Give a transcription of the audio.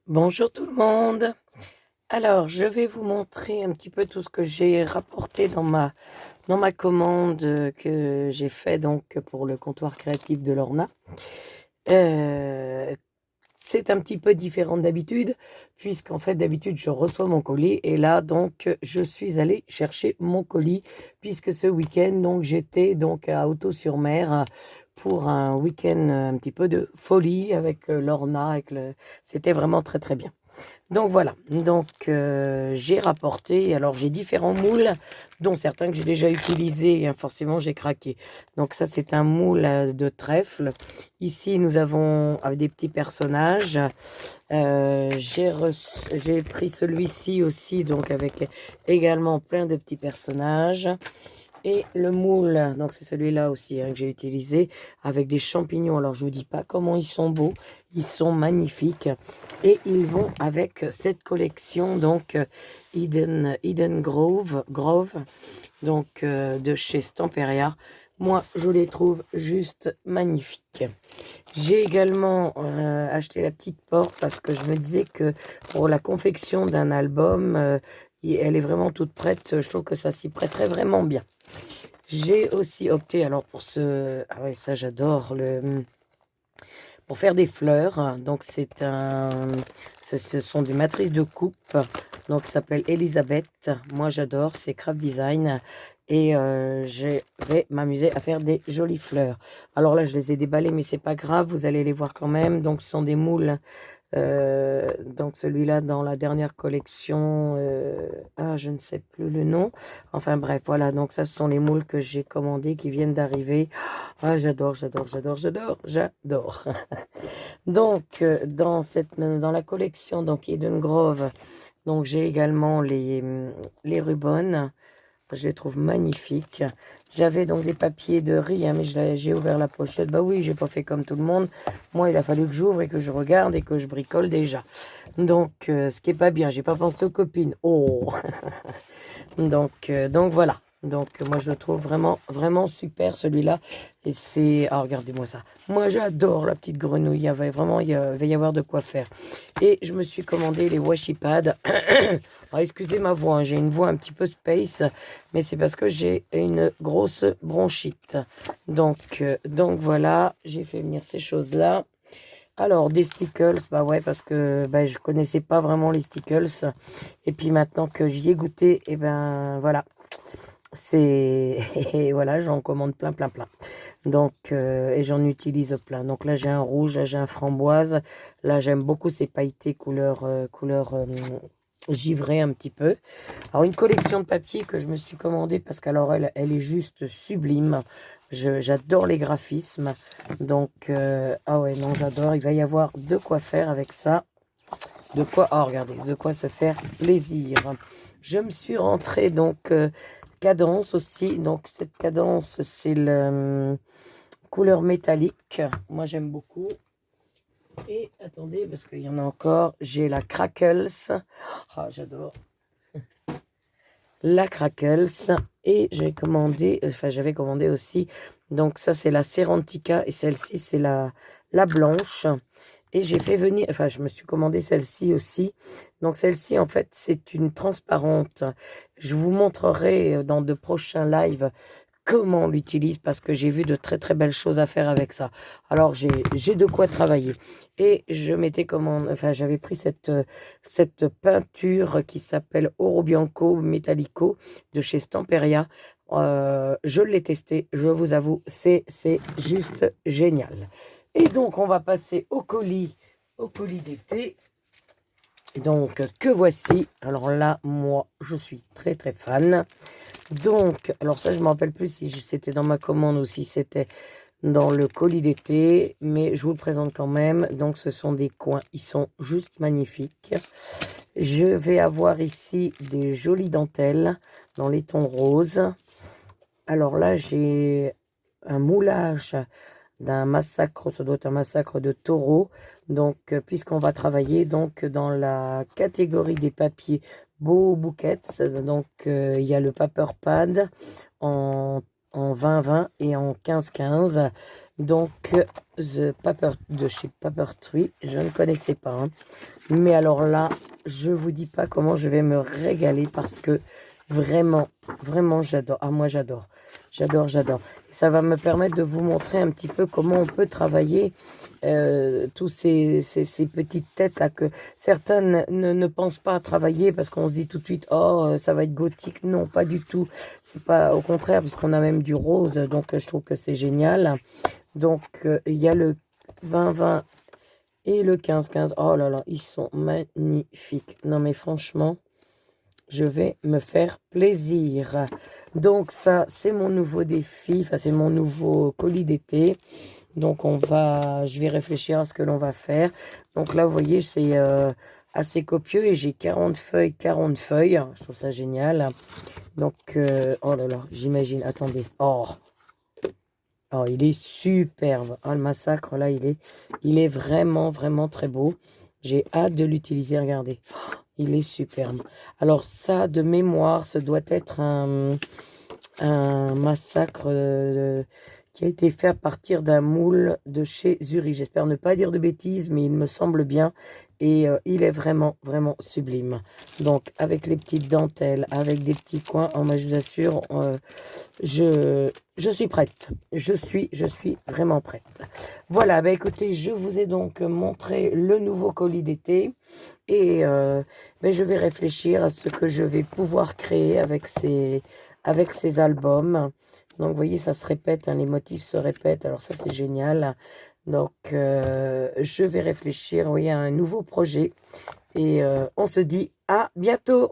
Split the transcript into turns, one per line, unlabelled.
Bonjour tout le monde. Alors, je vais vous montrer un petit peu tout ce que j'ai rapporté dans ma commande que j'ai fait donc pour le comptoir créatif de Lorna. Euh, c'est un petit peu différent d'habitude, puisqu'en fait, d'habitude, je reçois mon colis et là, donc, je suis allée chercher mon colis, puisque ce week-end, donc, j'étais donc à Auto-sur-Mer pour un week-end un petit peu de folie avec Lorna. C'était vraiment très, très bien. Donc voilà, donc j'ai rapporté, alors j'ai différents moules, dont certains que j'ai déjà utilisés, hein, forcément j'ai craqué. Donc ça c'est un moule de trèfle. Ici nous avons avec des petits personnages. J'ai pris celui-ci aussi, donc avec également plein de petits personnages. Et le moule, donc c'est celui-là aussi hein, que j'ai utilisé avec des champignons. Alors je vous dis pas comment ils sont beaux, ils sont magnifiques et ils vont avec cette collection donc Eden Grove donc de chez Stamperia. Moi je les trouve juste magnifiques. J'ai également acheté la petite porte parce que je me disais que pour la confection d'un album, elle est vraiment toute prête. Je trouve que ça s'y prêterait vraiment bien. J'ai aussi opté alors pour ce... Ah ouais, ça j'adore, pour faire des fleurs. Donc ce sont des matrices de coupe. Donc ça s'appelle Elisabeth. Moi j'adore, c'est Craft Design. Et je vais m'amuser à faire des jolies fleurs. Alors là je les ai déballées mais c'est pas grave, vous allez les voir quand même. Donc ce sont des moules. Donc celui-là dans la dernière collection, je ne sais plus le nom. Enfin bref, voilà, donc ça ce sont les moules que j'ai commandés qui viennent d'arriver. Ah, j'adore, j'adore, j'adore, j'adore, j'adore. Donc dans la collection donc Eden Grove, donc j'ai également les rubans. Je les trouve magnifiques. J'avais donc des papiers de riz, hein, mais j'ai ouvert la pochette. Bah oui, j'ai pas fait comme tout le monde. Moi, il a fallu que j'ouvre et que je regarde et que je bricole déjà. Donc, ce qui est pas bien, j'ai pas pensé aux copines. Oh, donc voilà. Donc moi je le trouve vraiment vraiment super celui-là. Et c'est... Ah regardez-moi ça. Moi j'adore la petite grenouille. Il va y avoir de quoi faire. Et je me suis commandé les washi pads. Alors, excusez ma voix, hein, j'ai une voix un petit peu space. Mais c'est parce que j'ai une grosse bronchite. Donc voilà, j'ai fait venir ces choses-là. Alors, des stickers, bah ouais, parce que bah, je connaissais pas vraiment les stickers. Et puis maintenant que j'y ai goûté, et ben voilà, c'est... Et voilà, j'en commande plein, plein, plein. Donc, et j'en utilise plein. Donc là, j'ai un rouge, là, j'ai un framboise. Là, j'aime beaucoup ces pailletés couleur givrée un petit peu. Alors, une collection de papier que je me suis commandée parce qu'alors, elle est juste sublime. J'adore les graphismes. Donc, ah ouais, non, j'adore. Il va y avoir de quoi faire avec ça. De quoi, oh, regardez, de quoi se faire plaisir. Je me suis rentrée donc cadence aussi. Donc, cette cadence, c'est le couleur métallique. Moi, j'aime beaucoup. Et attendez, parce qu'il y en a encore. J'ai la Crackles. Ah, j'adore. La Crackles. Et j'avais commandé aussi. Donc, ça, c'est la Serentica. Et celle-ci, c'est la blanche. Et j'ai fait venir, enfin, je me suis commandé celle-ci aussi. Donc, celle-ci, en fait, c'est une transparente. Je vous montrerai dans de prochains lives comment on l'utilise parce que j'ai vu de très, très belles choses à faire avec ça. Alors, j'ai de quoi travailler. Et je m'étais commandé, enfin, j'avais pris cette peinture qui s'appelle Oro Bianco Metallico de chez Stamperia. Je l'ai testé, je vous avoue, c'est juste génial. Et donc, on va passer au colis d'été. Donc, que voici. Alors là, moi, je suis très, très fan. Donc, alors ça, je ne me rappelle plus si c'était dans ma commande ou si c'était dans le colis d'été. Mais je vous le présente quand même. Donc, ce sont des coins. Ils sont juste magnifiques. Je vais avoir ici des jolies dentelles dans les tons roses. Alors là, j'ai un moulage d'un massacre, ça doit être un massacre de taureau. Donc, puisqu'on va travailler donc dans la catégorie des papiers beaux bouquets, donc il y a le paper pad en en 20-20 et en 15-15. Donc, The Paper de chez Paper Tree, je ne connaissais pas. Hein. Mais alors là, je vous dis pas comment je vais me régaler parce que vraiment, vraiment, j'adore. Ah, moi, j'adore. J'adore, j'adore. Ça va me permettre de vous montrer un petit peu comment on peut travailler tous ces petites têtes là que certains ne pensent pas à travailler parce qu'on se dit tout de suite, oh, ça va être gothique. Non, pas du tout. C'est pas au contraire parce qu'on a même du rose. Donc, je trouve que c'est génial. Donc, il y a le 20-20 et le 15-15. Oh là là, ils sont magnifiques. Non, mais franchement, je vais me faire plaisir. Donc, ça, c'est mon nouveau défi. Enfin, c'est mon nouveau colis d'été. Donc, je vais réfléchir à ce que l'on va faire. Donc là, vous voyez, c'est assez copieux et j'ai 40 feuilles, 40 feuilles. Je trouve ça génial. Donc, oh là là, j'imagine. Attendez. Oh, il est superbe. Ah, le massacre, là, il est vraiment, vraiment très beau. J'ai hâte de l'utiliser. Regardez. Oh, il est superbe. Alors, ça, de mémoire, ce doit être un massacre qui a été fait à partir d'un moule de chez Zurich. J'espère ne pas dire de bêtises, mais il me semble bien. Et il est vraiment, vraiment sublime. Donc, avec les petites dentelles, avec des petits coins, oh, moi, je vous assure, je suis prête. Je suis vraiment prête. Voilà, bah écoutez, je vous ai donc montré le nouveau colis d'été. Et je vais réfléchir à ce que je vais pouvoir créer avec ces albums. Donc, vous voyez, ça se répète, hein, les motifs se répètent. Alors, ça, c'est génial. Donc, je vais réfléchir, oui, à un nouveau projet. Et on se dit à bientôt.